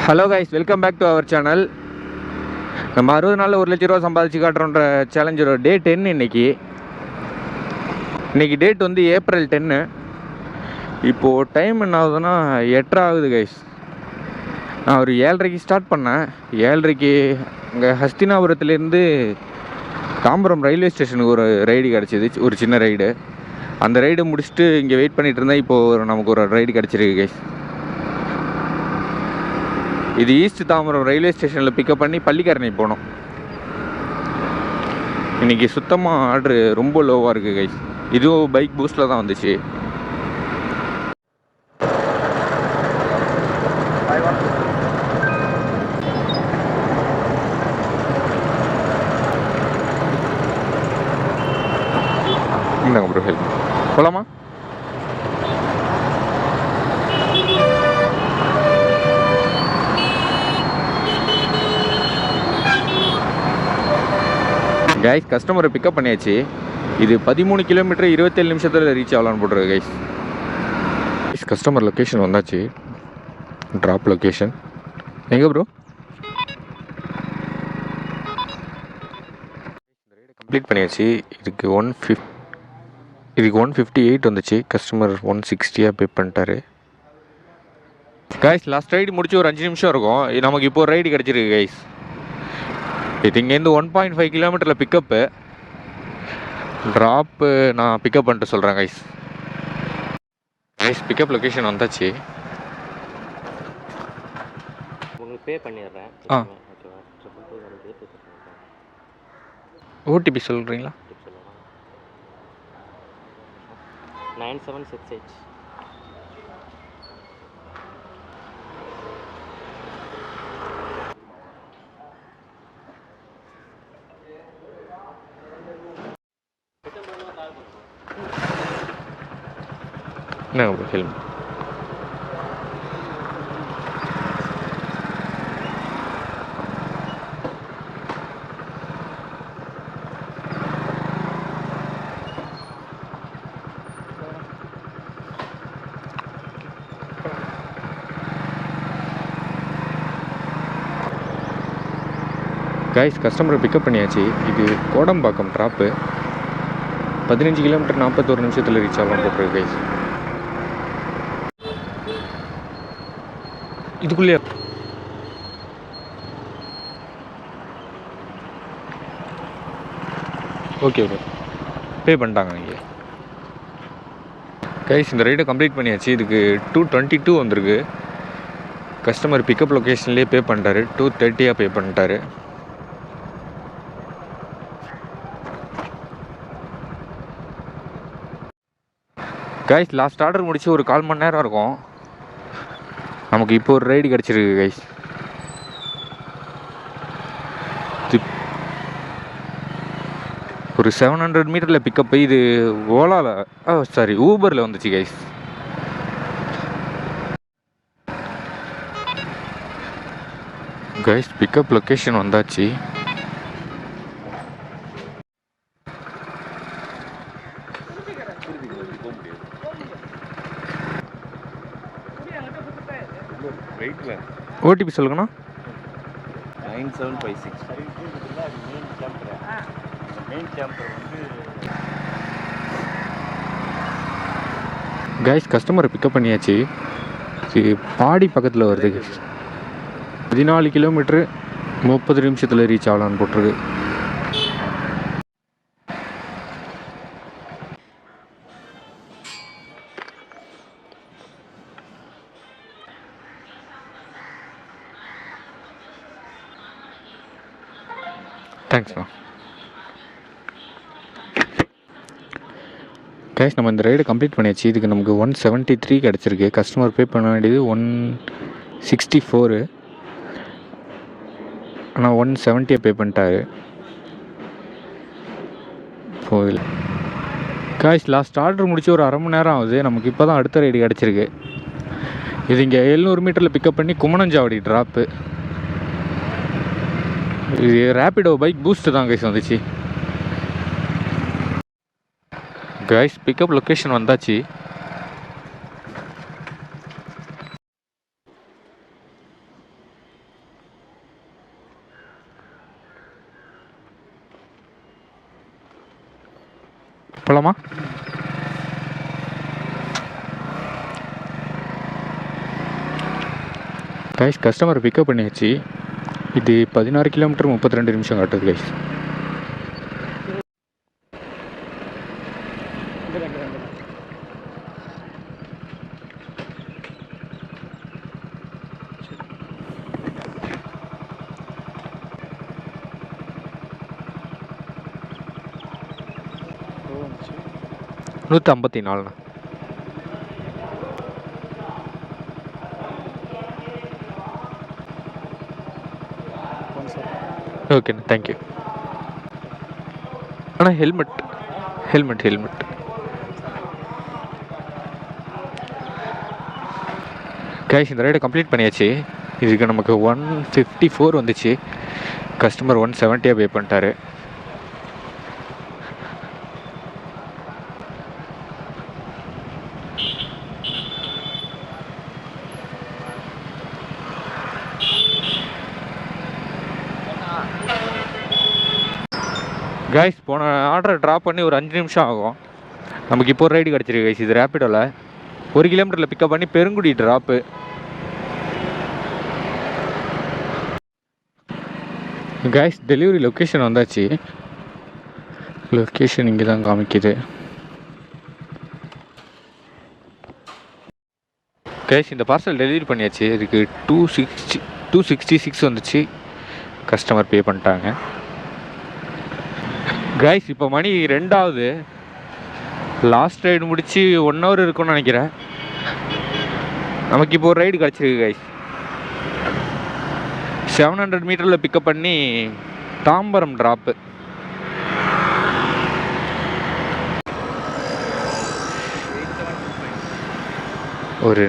Hello guys, welcome back to our channel. நம்ம 60 நாளில் 1 லட்ச ரூபா சம்பாதிச்சு காட்டுறோன்ற சேலஞ்சோட டே 10. இன்னைக்கு டேட் வந்து ஏப்ரல் 10. இப்போது டைம் என்ன ஆகுதுன்னா 8:30 ஆகுது கைஸ். நான் ஒரு 7:30க்கு ஸ்டார்ட் பண்ணேன். 7:30க்கு இங்கே ஹஸ்தினாபுரத்துலேருந்து தாம்பரம் ரயில்வே ஸ்டேஷனுக்கு ஒரு ரைடு கிடச்சிது, ஒரு சின்ன ரைடு. அந்த ரைடு முடிச்சுட்டு இங்கே வெயிட் பண்ணிகிட்டு இருந்தேன். இப்போது நமக்கு ஒரு ரைடு கிடச்சிருக்கு கைஸ். இது ஈஸ்ட் தாம்பரம் ரயில்வே ஸ்டேஷனில் பிக்கப் பண்ணி பள்ளிக்கரணை போனோம். இன்றைக்கி சுத்தமாக ஆர்டரு ரொம்ப லோவாக இருக்குது கைஸ். இதுவும் பைக் பூஸ்டில் தான் வந்துச்சு. இந்தாங்க ப்ரோ, ஹெல்ப் போகலாமா? கைஸ், கஸ்டமரை பிக்கப் பண்ணியாச்சு. இது 13 கிலோமீட்டர் 27 நிமிஷத்தில் ரீச் ஆகலான்னு போட்டுருக்கு கைஸ். கஸ்டமர் லொக்கேஷன் வந்தாச்சு. ட்ராப் லொக்கேஷன் எங்கே ப்ரோ? இந்த ரைடை கம்ப்ளீட் பண்ணியாச்சு. இதுக்கு 158 வந்துச்சு. கஸ்டமர் 160 பே பண்ணிட்டாரு. கைஸ், லாஸ்ட் ரைடு முடிச்சு ஒரு 5 நிமிஷம் இருக்கும். நமக்கு இப்போ ஒரு ரைடு கிடச்சிருக்கு கைஸ். இது இங்கேருந்து 1.5 கிலோமீட்டரில் பிக்கப்பு. ட்ராப்பு நான் பிக்கப் பண்ணிட்டு சொல்கிறேன் கைஸ். பிக்கப் லொக்கேஷன் வந்தாச்சு. உங்களுக்கு பே பண்ணிடுறேன். ஓடிபி சொல்கிறீங்களா? 9768. என்னங்க ப்ரோ, ஹெல்ப். கைஸ், கஸ்டமரை பிக்கப் பண்ணியாச்சு. இது கோடம்பாக்கம் ட்ராப்பு. 15 கிலோமீட்டர் 41 நிமிஷத்தில் ரீச் ஆகலாம் போட்டிருக்கு கைஸ். இதுக்குள்ளேயே ஓகே ப்ரோ, பே பண்ணிட்டாங்க நீங்கள். கைஸ், இந்த ரைடை கம்ப்ளீட் பண்ணியாச்சு. இதுக்கு 222 வந்திருக்கு. கஸ்டமர் பிக்கப் லொக்கேஷன்லேயே பே பண்ணிட்டாரு. 230 பே பண்ணிட்டாரு. கைஸ், லாஸ்ட் ஆர்டர் முடிச்சு ஒரு 1/4 மணி நேரம் இருக்கும். நமக்கு இப்போ ஒரு ரைடு கிடச்சிருக்கு கைஸ். ஒரு 700 மீட்டரில் பிக்கப். இது ஊபரில் வந்துச்சு கைஸ். கைஸ், பிக்கப் லொக்கேஷன் வந்தாச்சு. ஓடிபி சொல்லுங்கண்ணா. 9756. கைஸ், கஸ்டமரை பிக்கப் பண்ணியாச்சு. இது பாடி பக்கத்தில் வருது. 14 கிலோமீட்ரு 30 நிமிஷத்தில் ரீச் ஆகலான்னு போட்டிருக்கு. தேங்க்ஸ்ண்ணா. கைஸ், நம்ம இந்த ரைடை கம்ப்ளீட் பண்ணியாச்சு. இதுக்கு நமக்கு 173 கிடச்சிருக்கு. கஸ்டமர் பே பண்ண வேண்டியது 164. ஆனால் 170 பே பண்ணிட்டாரு. போகல. கைஸ், லாஸ்ட் ஆர்டர் முடிச்சு ஒரு 1/2 மணி நேரம் ஆகுது. நமக்கு இப்போ தான் அடுத்த ரைடு கிடச்சிருக்கு. இது இங்கே 700 மீட்டரில் பிக்கப் பண்ணி குமணஞ்சாவடி ட்ராப்பு. இது ரேப்பிடோ பைக் பூஸ்ட் தான் கைஸ் வந்துச்சு. கைஸ், பிக்கப் லொக்கேஷன் வந்தாச்சு. போலாமா? கைஸ் கஸ்டமர் பிக்கப் பண்ணியாச்சு. இது 16 கிலோமீட்டர் 32 நிமிஷம் காட்டுது கைஸ். $154. ஓகேண்ணா, தேங்க்யூ. அண்ணா ஹெல்மெட். கைஸ் இந்த ரைடை கம்ப்ளீட் பண்ணியாச்சு. இதுக்கு நமக்கு 154 வந்துச்சு. கஸ்டமர் 170 பே பண்ணிட்டாரு. கைஸ் போன ஆர்டரை ட்ராப் பண்ணி ஒரு 5 நிமிஷம் ஆகும். நமக்கு இப்போ ஒரு ரைடு கிடச்சிருக்கு கைஸ். இது ரேப்பிடோவில் 1 கிலோமீட்டரில் பிக்கப் பண்ணி Perungudi drop. Guys delivery location வந்தாச்சு. லொக்கேஷன் இங்கே தான் காமிக்குது. கைஸ் இந்த பார்சல் டெலிவரி பண்ணியாச்சு. இதுக்கு 266 வந்துச்சு. கஸ்டமர் பே பண்ணிட்டாங்க. கைஸ் இப்போ மணி 2 லாஸ்ட் ரைடு முடிச்சு 1 hour இருக்கும்னு நினைக்கிறேன். நமக்கு இப்போ ஒரு ரைடு கிடச்சிருக்கு கைஸ். 700 மீட்டரில் பிக்கப் பண்ணி தாம்பரம் ட்ராப்பு. ஒரு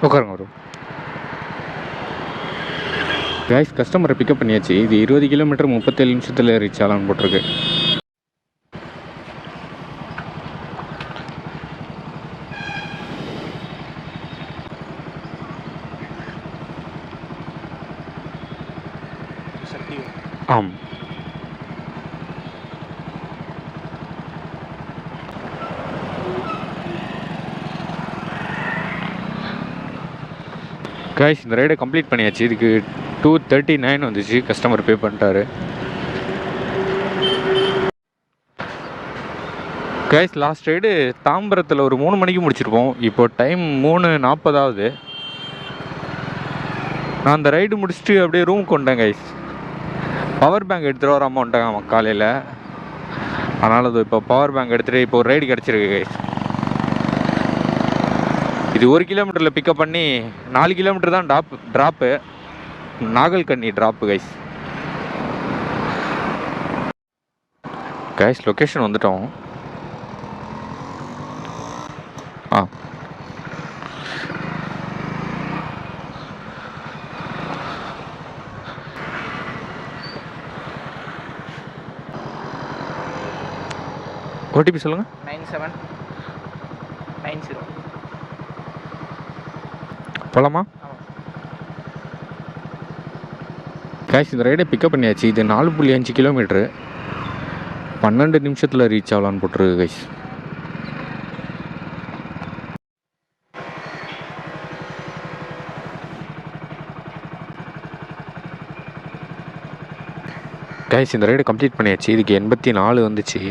உட்காருங்க வரும். கைஸ் கஸ்டமரை பிக்கப் பண்ணியாச்சு. இது 20 கிலோமீட்டர் 37 நிமிஷத்தில் ரீச் ஆகலான்னு போட்டிருக்கு. ஆம். கைஸ் இந்த ரைடை கம்ப்ளீட் பண்ணியாச்சு. இதுக்கு 239 வந்துச்சு. கஸ்டமர் பே பண்ணிட்டாரு. கைஸ் லாஸ்ட் ரைடு தாம்பரத்தில் ஒரு 3 மணிக்கு முடிச்சிருப்போம். இப்போ டைம் 3:40 நான் அந்த ரைடு முடிச்சுட்டு அப்படியே ரூம் கொண்டேன் கைஸ். பவர் பேங்க் எடுத்துகிட்டு வர அமௌண்ட்டாங்க காலையில். அதனால் அது இப்போ பவர் பேங்க் எடுத்துகிட்டு இப்போ ஒரு ரைடு கிடச்சிருக்கு கைஸ். இது 1 கிலோமீட்டரில் பிக்கப் பண்ணி 4 கிலோமீட்டர் தான் drop. Nagalkanni drop guys. Guys location வந்துட்டோம். ஓடிபி சொல்லுங்கள். 9790. போலாமா? கைஸ் இந்த ரைடை பிக்கப் பண்ணியாச்சு. இது 4.5 கிலோமீட்ரு 12 நிமிஷத்தில் ரீச் ஆகலான்னு போட்டிருக்கு கைஸ். கைஸ் இந்த ரைடை கம்ப்ளீட் பண்ணியாச்சு. இதுக்கு 84 வந்துச்சு.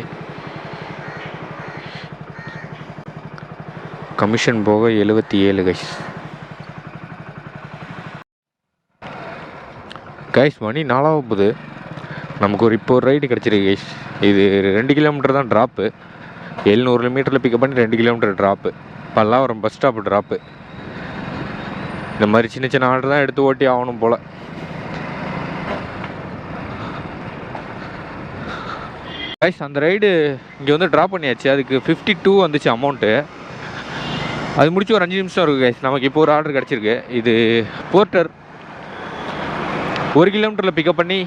கமிஷன் போக 77 கைஸ். கைஸ் மணி 4 நமக்கு இப்போ ஒரு ரைடு கிடச்சிருக்கு கைஸ். இது 2 கிலோமீட்டர் தான் ட்ராப்பு. 700 மீட்டரில் பிக்கப் பண்ணி 2 kilometre drop. Pallavaram bus stop drop. இந்த மாதிரி சின்ன சின்ன ஆர்டர் தான் எடுத்து ஓட்டி ஆகணும் போல். கைஸ் அந்த ரைடு இங்கே வந்து ட்ராப் பண்ணியாச்சு. அதுக்கு 52 வந்துச்சு அமௌண்ட்டு. அது முடிச்சு ஒரு 5 நிமிஷம் இருக்குது கைஸ். நமக்கு இப்போ ஒரு ஆர்டர் கிடச்சிருக்கு. இது போர்ட்டர் 1 கிலோமீட்டரில் பிக்கப் பண்ணி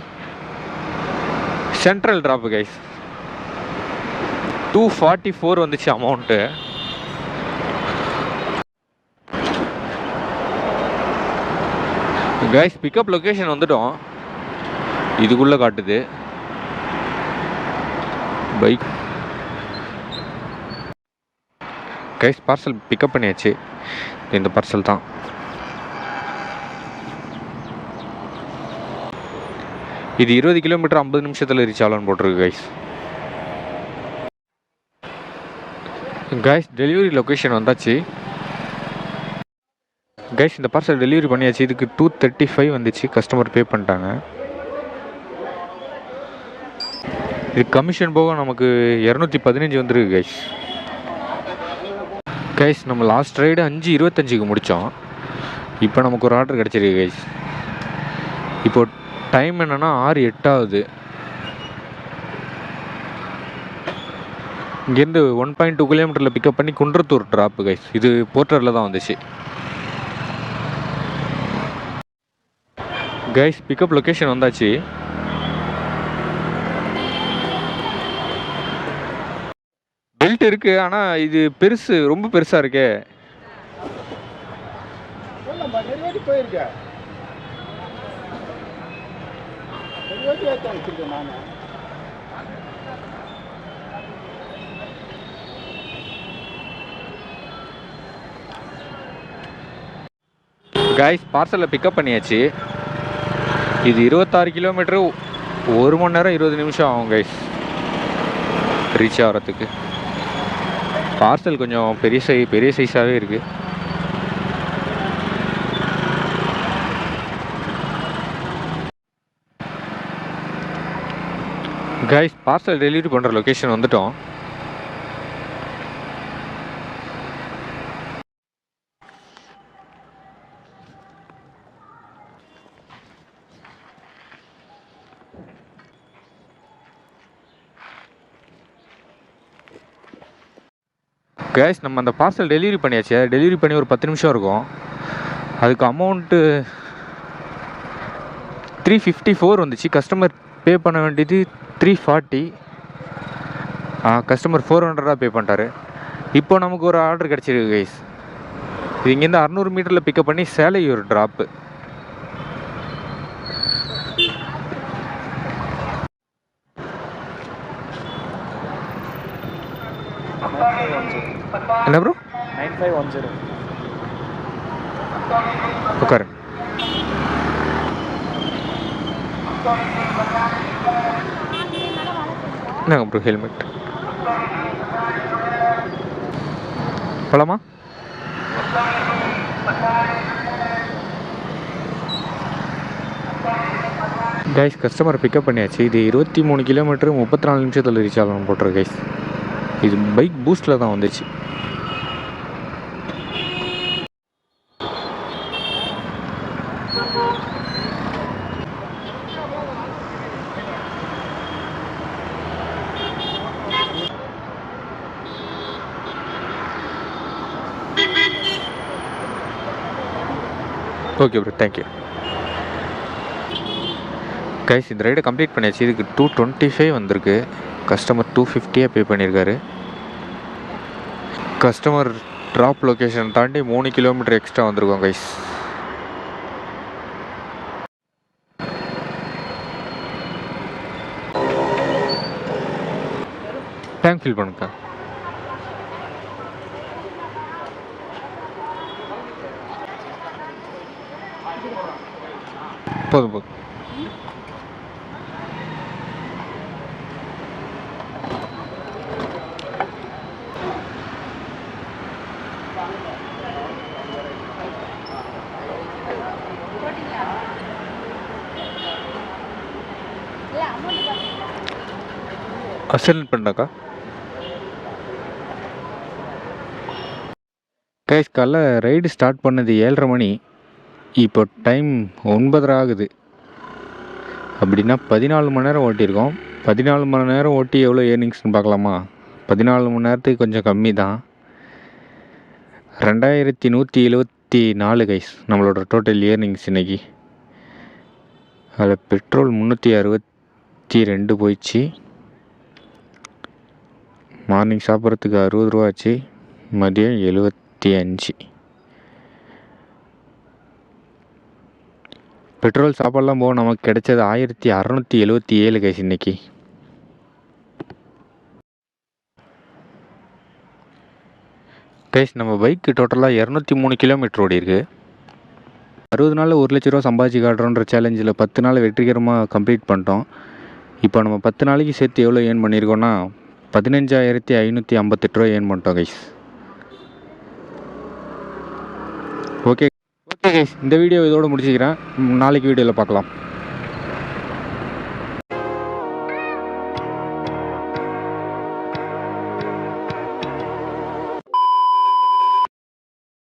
சென்ட்ரல் ட்ராப்பு கைஸ். 244 வந்துச்சு அமௌண்ட்டு. கைஸ் பிக்கப் லொக்கேஷன் வந்துட்டோம். இதுக்குள்ளே காட்டுது. பைக் கைஸ் பார்சல் பிக்கப் பண்ணியாச்சு. இந்த பார்சல் தான். இது 20 கிலோமீட்டர் 50 நிமிஷத்தில் ரீச் ஆகலான்னு போட்டிருக்கு கைஸ். கைஸ் டெலிவரி லொக்கேஷன் வந்தாச்சு. கைஸ் இந்த பார்சல் டெலிவரி பண்ணியாச்சு. இதுக்கு 235 வந்துச்சு. கஸ்டமர் பே பண்ணிட்டாங்க. இது கமிஷன் போக நமக்கு 215 வந்துருக்கு கைஸ். கைஸ் நம்ம லாஸ்ட் ரைடு 5:25க்கு முடித்தோம். இப்போ நமக்கு ஒரு ஆர்டர் கிடச்சிருக்கு கைஸ். இப்போ டைம் என்னென்னா 6:08 ஆகுது. இங்கேருந்து 1.2 கிலோமீட்டரில் பிக்கப் பண்ணி குன்றத்தூர் ட்ராப்பு கைஸ். இது போர்ட்டரில் தான் வந்துச்சு. கைஸ் பிக்கப் லொக்கேஷன் வந்தாச்சு. பெல்ட் இருக்கு, ஆனால் இது பெருசு, ரொம்ப பெருசாக இருக்கே. கைஸ் பார்சலை பிக்கப் பண்ணியாச்சு. இது 26 கிலோமீட்டரு 1 மணி நேரம் 20 நிமிஷம் ஆகும் கைஸ் ரீச் ஆகிறதுக்கு. பார்சல் கொஞ்சம் பெரிய சைஸாகவே இருக்குது. கைஸ் பார்சல் டெலிவரி பண்ணுற லொக்கேஷன் வந்துட்டோம். கைஸ் நம்ம அந்த பார்சல் டெலிவரி பண்ணியாச்சு. டெலிவரி பண்ணி ஒரு 10 நிமிஷம் இருக்கும். அதுக்கு அமௌண்ட்டு 354 வந்துச்சு. கஸ்டமர் பே பண்ண வேண்டியது 340. கஸ்டமர் 400 பே பண்ணிட்டாரு. இப்போ நமக்கு ஒரு ஆர்டர் கிடச்சிருக்கு கைஸ். இது இங்கேருந்து 600 மீட்டரில் பிக்கப் பண்ணி சேலையூர் ட்ராப்பு. என்ன ப்ரோ? 9510 உட்காரு. என்னங்க ப்ரோ ஹெல்மெட் போலாமா? கைஸ் கஸ்டமர் பிக்கப் பண்ணியாச்சு. இது 23 கிலோமீட்டர் 34 நிமிஷத்தில் ரீச் ஆகலாம்னு போட்டிருக்கு கைஸ். இது பைக் பூஸ்டில் தான் வந்துச்சு. Okay bro, thank you. கைஸ் இந்த ரைடை கம்ப்ளீட் பண்ணியாச்சு. இதுக்கு 225 வந்திருக்கு. கஸ்டமர் 250 பே பண்ணியிருக்காரு. கஸ்டமர் ட்ராப் லொக்கேஷன் தாண்டி 3 கிலோமீட்டர் எக்ஸ்ட்ரா வந்திருக்கோம் கைஸ். டேங்க் ஃபில் பண்ணுங்க. போதும். அசல் பண்ணாக்கா கைஸ் காலைல ரைடு ஸ்டார்ட் பண்ணது 7:30 மணி. இப்போ டைம் 9:30 ஆகுது. அப்படின்னா 14 மணி நேரம் ஓட்டியிருக்கோம். 14 மணி நேரம் ஓட்டி எவ்வளோ ஏர்னிங்ஸ்னு பார்க்கலாமா? 14 மணி நேரத்துக்கு கொஞ்சம் கம்மி தான். 2174 கைஸ் நம்மளோட டோட்டல் ஏர்னிங்ஸ் இன்னைக்கு. அதில் பெட்ரோல் 362 போயிடுச்சு. மார்னிங் சாப்பிட்றதுக்கு 60 ரூபா ஆச்சு. மதியம் 75. பெட்ரோல் சாப்பாடெலாம் போக நமக்கு கிடைச்சது 1677 கைஸ் இன்னைக்கு. கைஸ் நம்ம பைக்கு டோட்டலாக 203 கிலோமீட்டர் ஓடி இருக்கு. 60 நாளில் 1 லட்ச ரூபா சம்பாதிச்சு காட்டுறோன்ற சேலஞ்சில் 10 நாள் வெற்றிகரமாக கம்ப்ளீட் பண்ணிட்டோம். இப்போ நம்ம 10 நாளைக்கு சேர்த்து எவ்வளோ ஏர்ன் பண்ணியிருக்கோன்னா 15,558 ரூபா ஏர்ன் பண்ணிட்டோம் கைஸ். ஓகே கைஸ், இந்த வீடியோ இதோடு முடிச்சுக்கிறேன். நாளைக்கு வீடியோவில் பார்க்கலாம்.